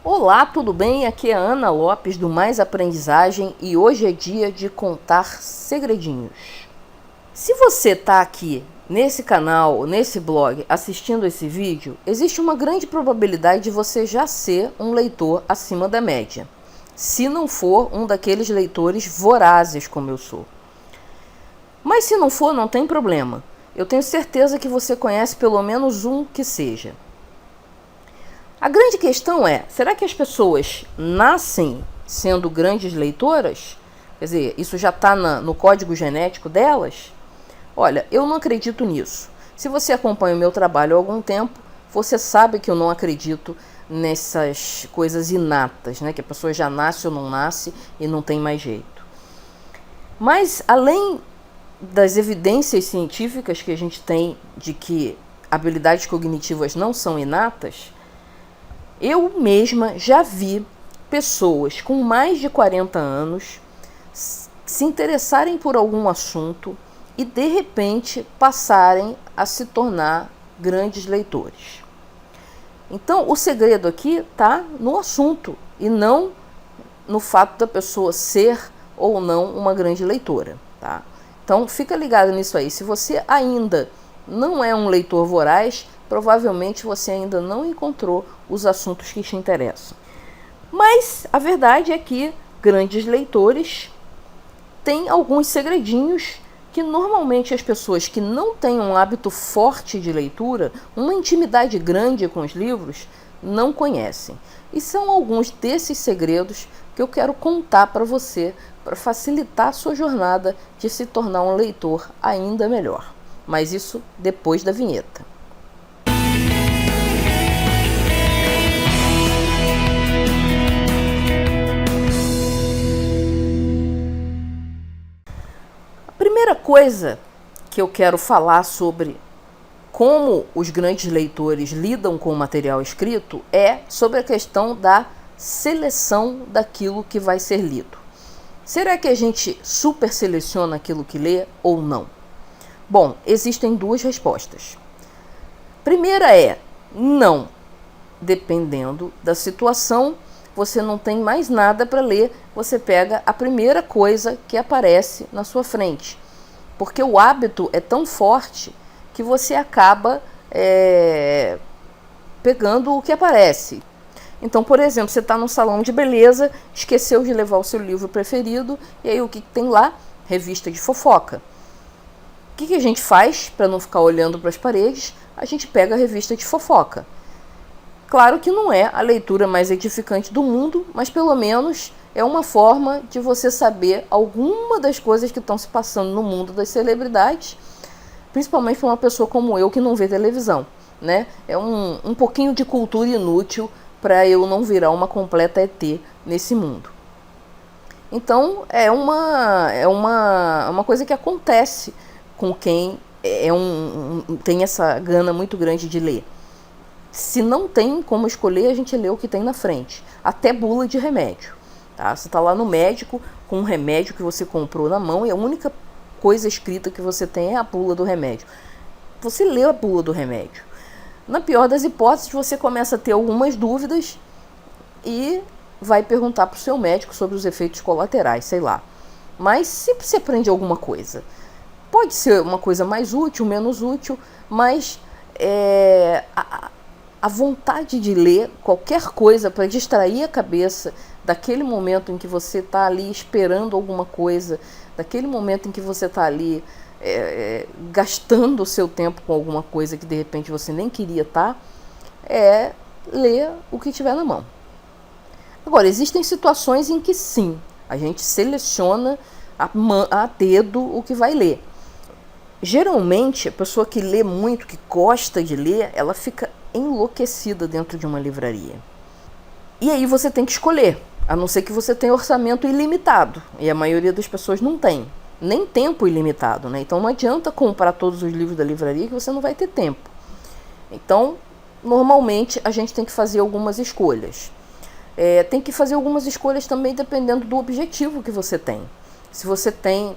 Olá, tudo bem? Aqui é a Ana Lopes do Mais Aprendizagem e hoje é dia de contar segredinhos. Se você está aqui nesse canal, nesse blog, assistindo esse vídeo, existe uma grande probabilidade de você já ser um leitor acima da média, se não for um daqueles leitores vorazes como eu sou. Mas se não for, não tem problema. Eu tenho certeza que você conhece pelo menos um que seja. A grande questão é, será que as pessoas nascem sendo grandes leitoras? Quer dizer, isso já está no código genético delas? Olha, eu não acredito nisso. Se você acompanha o meu trabalho há algum tempo, você sabe que eu não acredito nessas coisas inatas, né? Que a pessoa já nasce ou não nasce e não tem mais jeito. Mas, além das evidências científicas que a gente tem de que habilidades cognitivas não são inatas, eu mesma já vi pessoas com mais de 40 anos se interessarem por algum assunto e, de repente, passarem a se tornar grandes leitores. Então, o segredo aqui está no assunto e não no fato da pessoa ser ou não uma grande leitora, tá? Então, fica ligado nisso aí. Se você ainda não é um leitor voraz, provavelmente você ainda não encontrou os assuntos que te interessam. Mas a verdade é que grandes leitores têm alguns segredinhos que normalmente as pessoas que não têm um hábito forte de leitura, uma intimidade grande com os livros, não conhecem. E são alguns desses segredos que eu quero contar para você, para facilitar a sua jornada de se tornar um leitor ainda melhor. Mas isso depois da vinheta. A primeira coisa que eu quero falar sobre como os grandes leitores lidam com o material escrito é sobre a questão da seleção daquilo que vai ser lido. Será que a gente super seleciona aquilo que lê ou não? Bom, existem duas respostas. Primeira é não. Dependendo da situação, você não tem mais nada para ler, você pega a primeira coisa que aparece na sua frente. Porque o hábito é tão forte que você acaba pegando o que aparece. Então, por exemplo, você está num salão de beleza, esqueceu de levar o seu livro preferido, e aí o que tem lá? Revista de fofoca. O que a gente faz para não ficar olhando para as paredes? A gente pega a revista de fofoca. Claro que não é a leitura mais edificante do mundo, mas pelo menos é uma forma de você saber alguma das coisas que estão se passando no mundo das celebridades, principalmente para uma pessoa como eu que não vê televisão, né? É um pouquinho de cultura inútil para eu não virar uma completa ET nesse mundo. Então é uma coisa que acontece com quem tem essa gana muito grande de ler. Se não tem como escolher, a gente lê o que tem na frente. Até bula de remédio. Tá? Você está lá no médico com um remédio que você comprou na mão e a única coisa escrita que você tem é a bula do remédio. Você lê a bula do remédio. Na pior das hipóteses, você começa a ter algumas dúvidas e vai perguntar para o seu médico sobre os efeitos colaterais, sei lá. Mas sempre se aprende alguma coisa. Pode ser uma coisa mais útil, menos útil, mas a vontade de ler qualquer coisa para distrair a cabeça daquele momento em que você está ali esperando alguma coisa, daquele momento em que você está ali gastando o seu tempo com alguma coisa que de repente você nem queria estar, é ler o que tiver na mão. Agora, existem situações em que sim, a gente seleciona a dedo o que vai ler. Geralmente, a pessoa que lê muito, que gosta de ler, ela fica enlouquecida dentro de uma livraria. E aí você tem que escolher, a não ser que você tenha orçamento ilimitado, e a maioria das pessoas não tem, nem tempo ilimitado, né? Então não adianta comprar todos os livros da livraria que você não vai ter tempo. Então, normalmente, a gente tem que fazer algumas escolhas. Tem que fazer algumas escolhas também dependendo do objetivo que você tem. Se você tem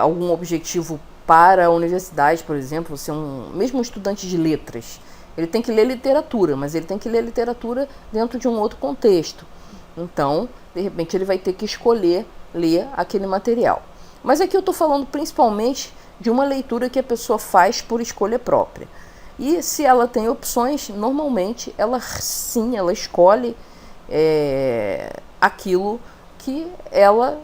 algum objetivo para a universidade, por exemplo, você é mesmo um estudante de letras Ele tem que ler literatura, mas ele tem que ler literatura dentro de um outro contexto. Então, de repente, ele vai ter que escolher ler aquele material. Mas aqui eu estou falando principalmente de uma leitura que a pessoa faz por escolha própria. E se ela tem opções, normalmente ela escolhe aquilo que ela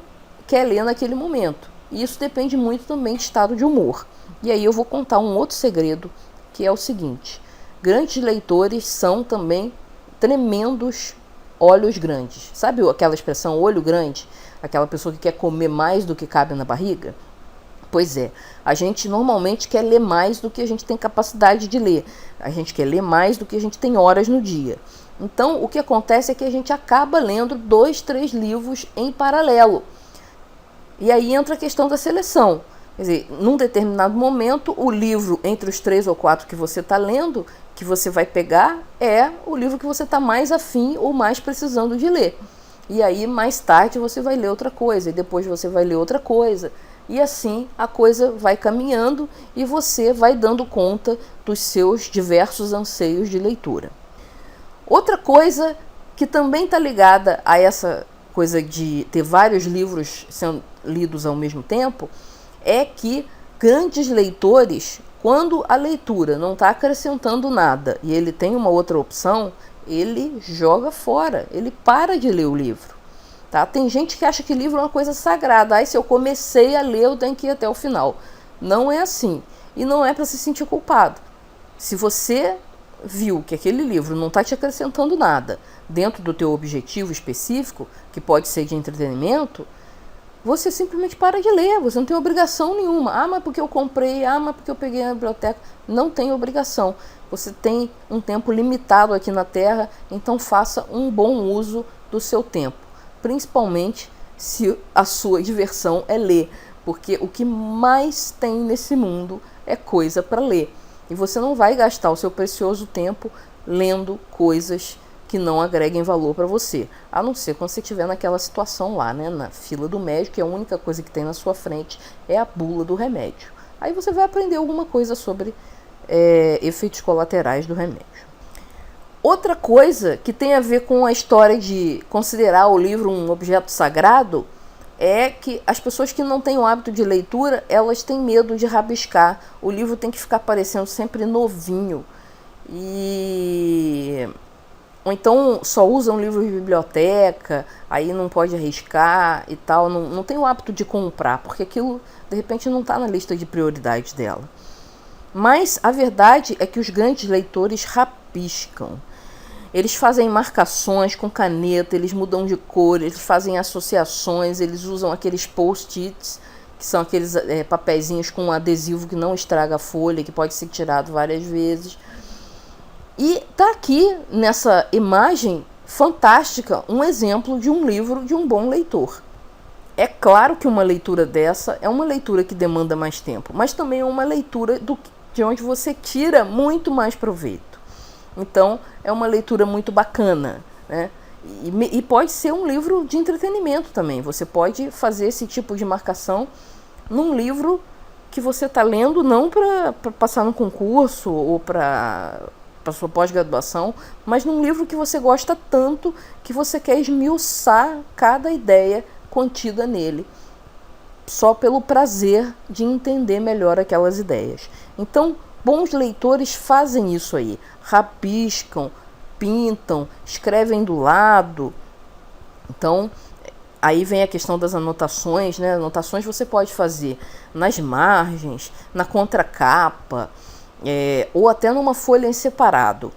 quer ler naquele momento. E isso depende muito também de estado de humor. E aí eu vou contar um outro segredo, que é o seguinte: grandes leitores são também tremendos olhos grandes. Sabe aquela expressão olho grande? Aquela pessoa que quer comer mais do que cabe na barriga? Pois é, a gente normalmente quer ler mais do que a gente tem capacidade de ler. A gente quer ler mais do que a gente tem horas no dia. Então, o que acontece é que a gente acaba lendo 2, 3 livros em paralelo. E aí entra a questão da seleção. Quer dizer, num determinado momento, o livro entre os 3 ou 4 que você está lendo, que você vai pegar, é o livro que você está mais afim ou mais precisando de ler. E aí, mais tarde, você vai ler outra coisa, e depois você vai ler outra coisa. E assim a coisa vai caminhando e você vai dando conta dos seus diversos anseios de leitura. Outra coisa que também está ligada a essa coisa de ter vários livros sendo lidos ao mesmo tempo é que grandes leitores, quando a leitura não está acrescentando nada e ele tem uma outra opção, ele joga fora, ele para de ler o livro. Tá? Tem gente que acha que livro é uma coisa sagrada. Aí, se eu comecei a ler, eu tenho que ir até o final. Não é assim. E não é para se sentir culpado. Se você viu que aquele livro não está te acrescentando nada dentro do teu objetivo específico, que pode ser de entretenimento, você simplesmente para de ler. Você não tem obrigação nenhuma. Ah, mas porque eu comprei. Ah, mas porque eu peguei na biblioteca. Não tem obrigação. Você tem um tempo limitado aqui na Terra, então faça um bom uso do seu tempo. Principalmente se a sua diversão é ler, porque o que mais tem nesse mundo é coisa para ler. E você não vai gastar o seu precioso tempo lendo coisas que não agreguem valor para você, a não ser quando você estiver naquela situação lá, né, na fila do médico, e a única coisa que tem na sua frente é a bula do remédio. Aí você vai aprender alguma coisa sobre efeitos colaterais do remédio. Outra coisa que tem a ver com a história de considerar o livro um objeto sagrado é que as pessoas que não têm o hábito de leitura, elas têm medo de rabiscar. O livro tem que ficar parecendo sempre novinho. Ou então só usa um livro de biblioteca, aí não pode arriscar e tal. Não tem o hábito de comprar, porque aquilo de repente não está na lista de prioridades dela. Mas a verdade é que os grandes leitores rabiscam. Eles fazem marcações com caneta, eles mudam de cor, eles fazem associações, eles usam aqueles post-its, que são aqueles papeizinhos com adesivo que não estraga a folha, que pode ser tirado várias vezes. E tá aqui nessa imagem fantástica um exemplo de um livro de um bom leitor. É claro que uma leitura dessa é uma leitura que demanda mais tempo, mas também é uma leitura de onde você tira muito mais proveito. Então, é uma leitura muito bacana, né? E pode ser um livro de entretenimento também. Você pode fazer esse tipo de marcação num livro que você está lendo, não para passar no concurso ou para sua pós-graduação, mas num livro que você gosta tanto que você quer esmiuçar cada ideia contida nele, só pelo prazer de entender melhor aquelas ideias. Então, bons leitores fazem isso aí, rabiscam, pintam, escrevem do lado. Então, aí vem a questão das anotações, né? Anotações você pode fazer nas margens, na contracapa, ou até numa folha em separado.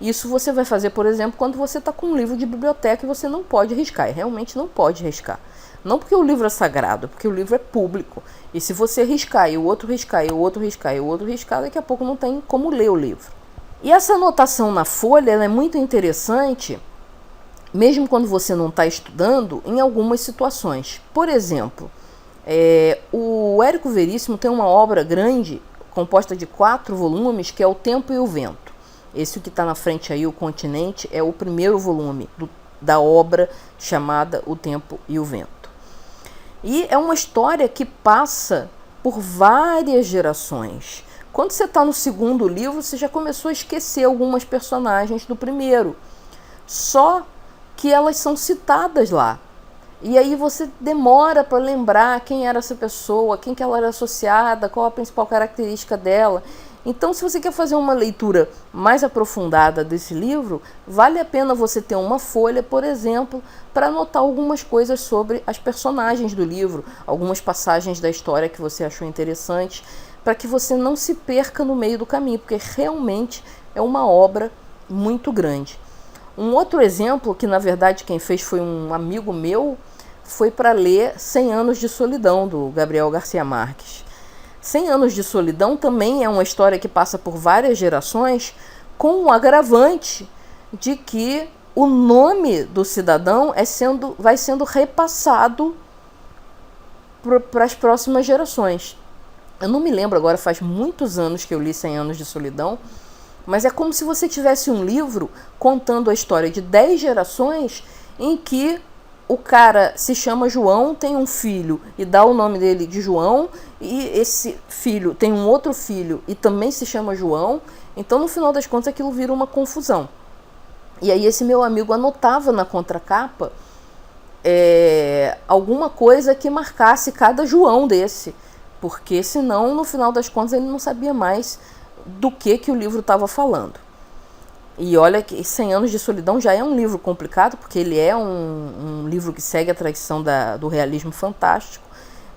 Isso você vai fazer, por exemplo, quando você está com um livro de biblioteca e você não pode riscar, e realmente não pode riscar. Não porque o livro é sagrado, porque o livro é público. E se você riscar, e o outro riscar, e o outro riscar, e o outro riscar, daqui a pouco não tem como ler o livro. E essa anotação na folha ela é muito interessante, mesmo quando você não está estudando, em algumas situações. Por exemplo, o Érico Veríssimo tem uma obra grande, composta de 4 volumes, que é O Tempo e o Vento. Esse que está na frente aí, O Continente, é o primeiro volume da obra chamada O Tempo e o Vento. E é uma história que passa por várias gerações, Quando você está no segundo livro, você já começou a esquecer algumas personagens do primeiro. Só que elas são citadas lá. E aí você demora para lembrar quem era essa pessoa, quem que ela era associada, qual a principal característica dela. Então, se você quer fazer uma leitura mais aprofundada desse livro, vale a pena você ter uma folha, por exemplo, para anotar algumas coisas sobre as personagens do livro, algumas passagens da história que você achou interessantes, para que você não se perca no meio do caminho, porque realmente é uma obra muito grande. Um outro exemplo, que na verdade quem fez foi um amigo meu, foi para ler 100 Anos de Solidão, do Gabriel Garcia Marques. 100 Anos de Solidão também é uma história que passa por várias gerações, com o agravante de que o nome do cidadão vai sendo repassado para as próximas gerações. Eu não me lembro agora, faz muitos anos que eu li 100 Anos de Solidão, mas é como se você tivesse um livro contando a história de 10 gerações em que o cara se chama João, tem um filho e dá o nome dele de João, e esse filho tem um outro filho e também se chama João. Então, no final das contas, aquilo vira uma confusão. E aí esse meu amigo anotava na contracapa alguma coisa que marcasse cada João desse, porque senão, no final das contas, ele não sabia mais do que o livro estava falando. E olha que 100 Anos de Solidão já é um livro complicado, porque ele é um livro que segue a tradição do realismo fantástico.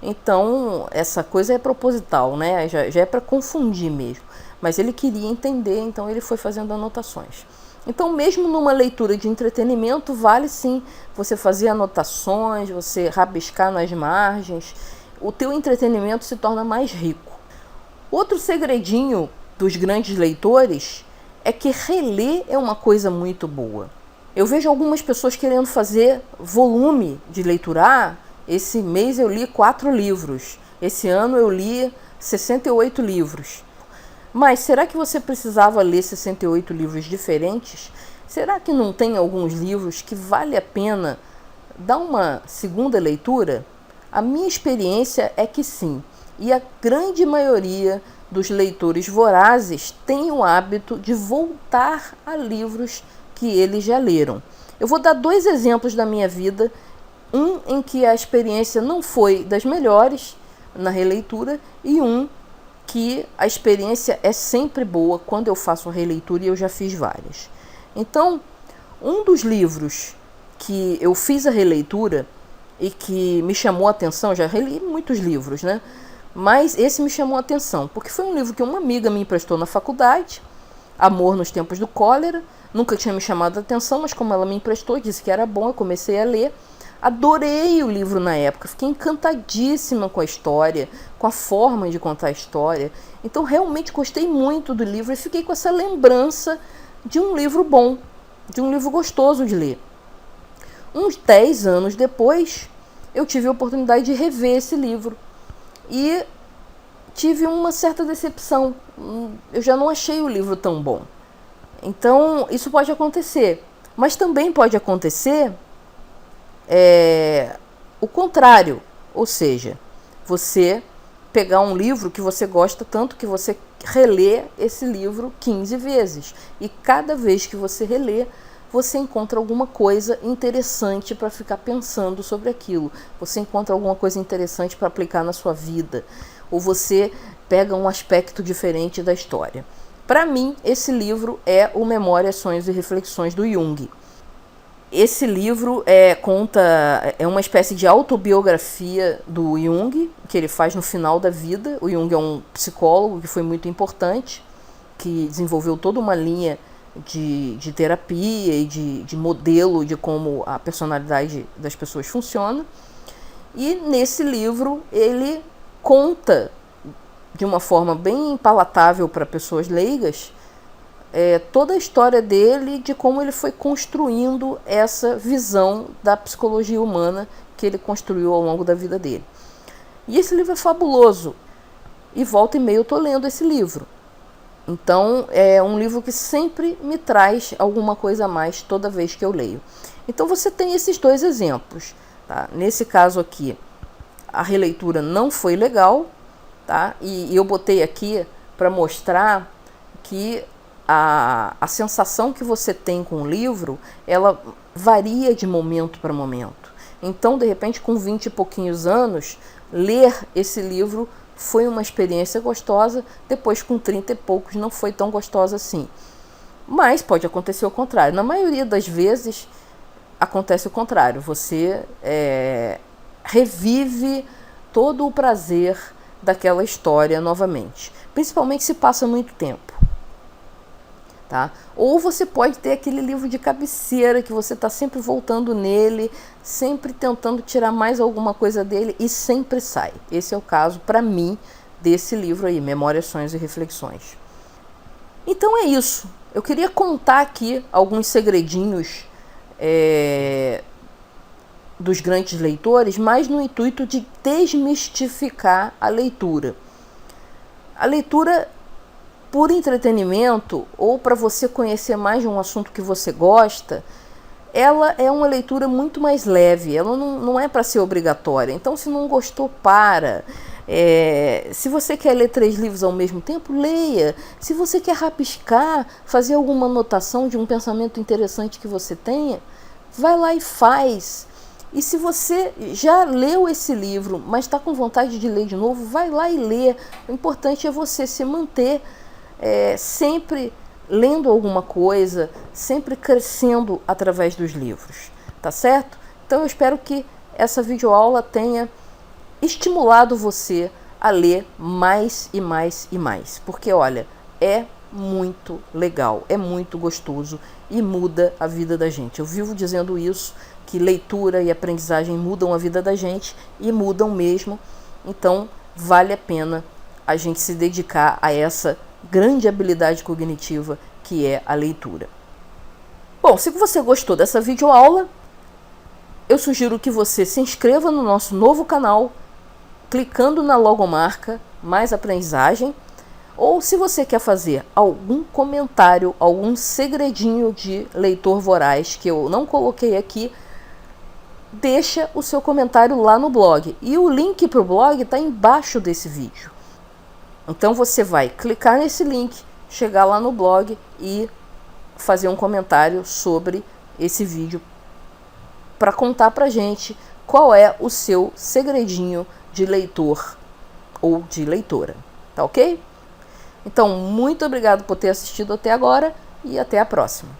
Então, essa coisa é proposital, né? Já é para confundir mesmo. Mas ele queria entender, então ele foi fazendo anotações. Então, mesmo numa leitura de entretenimento, vale sim você fazer anotações, você rabiscar nas margens. O teu entretenimento se torna mais rico. Outro segredinho dos grandes leitores é que reler é uma coisa muito boa. Eu vejo algumas pessoas querendo fazer volume de leitura. Esse mês eu li 4 livros. Esse ano eu li 68 livros. Mas será que você precisava ler 68 livros diferentes? Será que não tem alguns livros que vale a pena dar uma segunda leitura? A minha experiência é que sim. E a grande maioria dos leitores vorazes tem o hábito de voltar a livros que eles já leram. Eu vou dar 2 exemplos da minha vida, um em que a experiência não foi das melhores na releitura e um que a experiência é sempre boa quando eu faço a releitura, e eu já fiz várias. Então, um dos livros que eu fiz a releitura e que me chamou a atenção, já reli muitos livros, né? Mas esse me chamou a atenção, porque foi um livro que uma amiga me emprestou na faculdade, Amor nos Tempos do Cólera. Nunca tinha me chamado a atenção, mas como ela me emprestou, disse que era bom, eu comecei a ler. Adorei o livro na época, fiquei encantadíssima com a história, com a forma de contar a história. Então realmente gostei muito do livro e fiquei com essa lembrança de um livro bom, de um livro gostoso de ler. Uns 10 anos depois, eu tive a oportunidade de rever esse livro. E tive uma certa decepção. Eu já não achei o livro tão bom. Então, isso pode acontecer. Mas também pode acontecer o contrário. Ou seja, você pegar um livro que você gosta tanto que você relê esse livro 15 vezes. E cada vez que você relê, você encontra alguma coisa interessante para ficar pensando sobre aquilo. Você encontra alguma coisa interessante para aplicar na sua vida. Ou você pega um aspecto diferente da história. Para mim, esse livro é o Memórias, Sonhos e Reflexões do Jung. Esse livro é uma espécie de autobiografia do Jung, que ele faz no final da vida. O Jung é um psicólogo que foi muito importante, que desenvolveu toda uma linha de terapia e de modelo de como a personalidade das pessoas funciona. E nesse livro ele conta de uma forma bem palatável para pessoas leigas toda a história dele, de como ele foi construindo essa visão da psicologia humana que ele construiu ao longo da vida dele. E esse livro é fabuloso, e volta e meia eu estou lendo esse livro. Então, é um livro que sempre me traz alguma coisa a mais toda vez que eu leio. Então, você tem esses 2 exemplos. Tá? Nesse caso aqui, a releitura não foi legal, tá? E eu botei aqui para mostrar que a sensação que você tem com o livro, ela varia de momento para momento. Então, de repente, com 20 e pouquinhos anos, ler esse livro foi uma experiência gostosa, depois com 30 e poucos não foi tão gostosa assim. Mas pode acontecer o contrário. Na maioria das vezes, acontece o contrário. Você revive todo o prazer daquela história novamente. Principalmente se passa muito tempo. Tá? Ou você pode ter aquele livro de cabeceira que você está sempre voltando nele, sempre tentando tirar mais alguma coisa dele e sempre sai. Esse é o caso, para mim, desse livro aí, Memórias, Sonhos e Reflexões. Então é isso. Eu queria contar aqui alguns segredinhos dos grandes leitores, mas no intuito de desmistificar a leitura. A leitura por entretenimento ou para você conhecer mais de um assunto que você gosta, ela é uma leitura muito mais leve, ela não é para ser obrigatória. Então, se não gostou, para. Se você quer ler 3 livros ao mesmo tempo, leia. Se você quer rabiscar, fazer alguma anotação de um pensamento interessante que você tenha, vai lá e faz. E se você já leu esse livro, mas está com vontade de ler de novo, vai lá e lê. O importante é você se manter sempre lendo alguma coisa, sempre crescendo através dos livros, tá certo? Então eu espero que essa videoaula tenha estimulado você a ler mais e mais e mais, porque olha, é muito legal, é muito gostoso e muda a vida da gente. Eu vivo dizendo isso, que leitura e aprendizagem mudam a vida da gente e mudam mesmo, então vale a pena a gente se dedicar a essa grande habilidade cognitiva que é a leitura. Bom, se você gostou dessa videoaula, eu sugiro que você se inscreva no nosso novo canal, clicando na logomarca Mais Aprendizagem, ou se você quer fazer algum comentário, algum segredinho de leitor voraz que eu não coloquei aqui, deixa o seu comentário lá no blog. E o link para o blog está embaixo desse vídeo. Então você vai clicar nesse link, chegar lá no blog e fazer um comentário sobre esse vídeo para contar pra gente qual é o seu segredinho de leitor ou de leitora, tá ok? Então, muito obrigado por ter assistido até agora e até a próxima.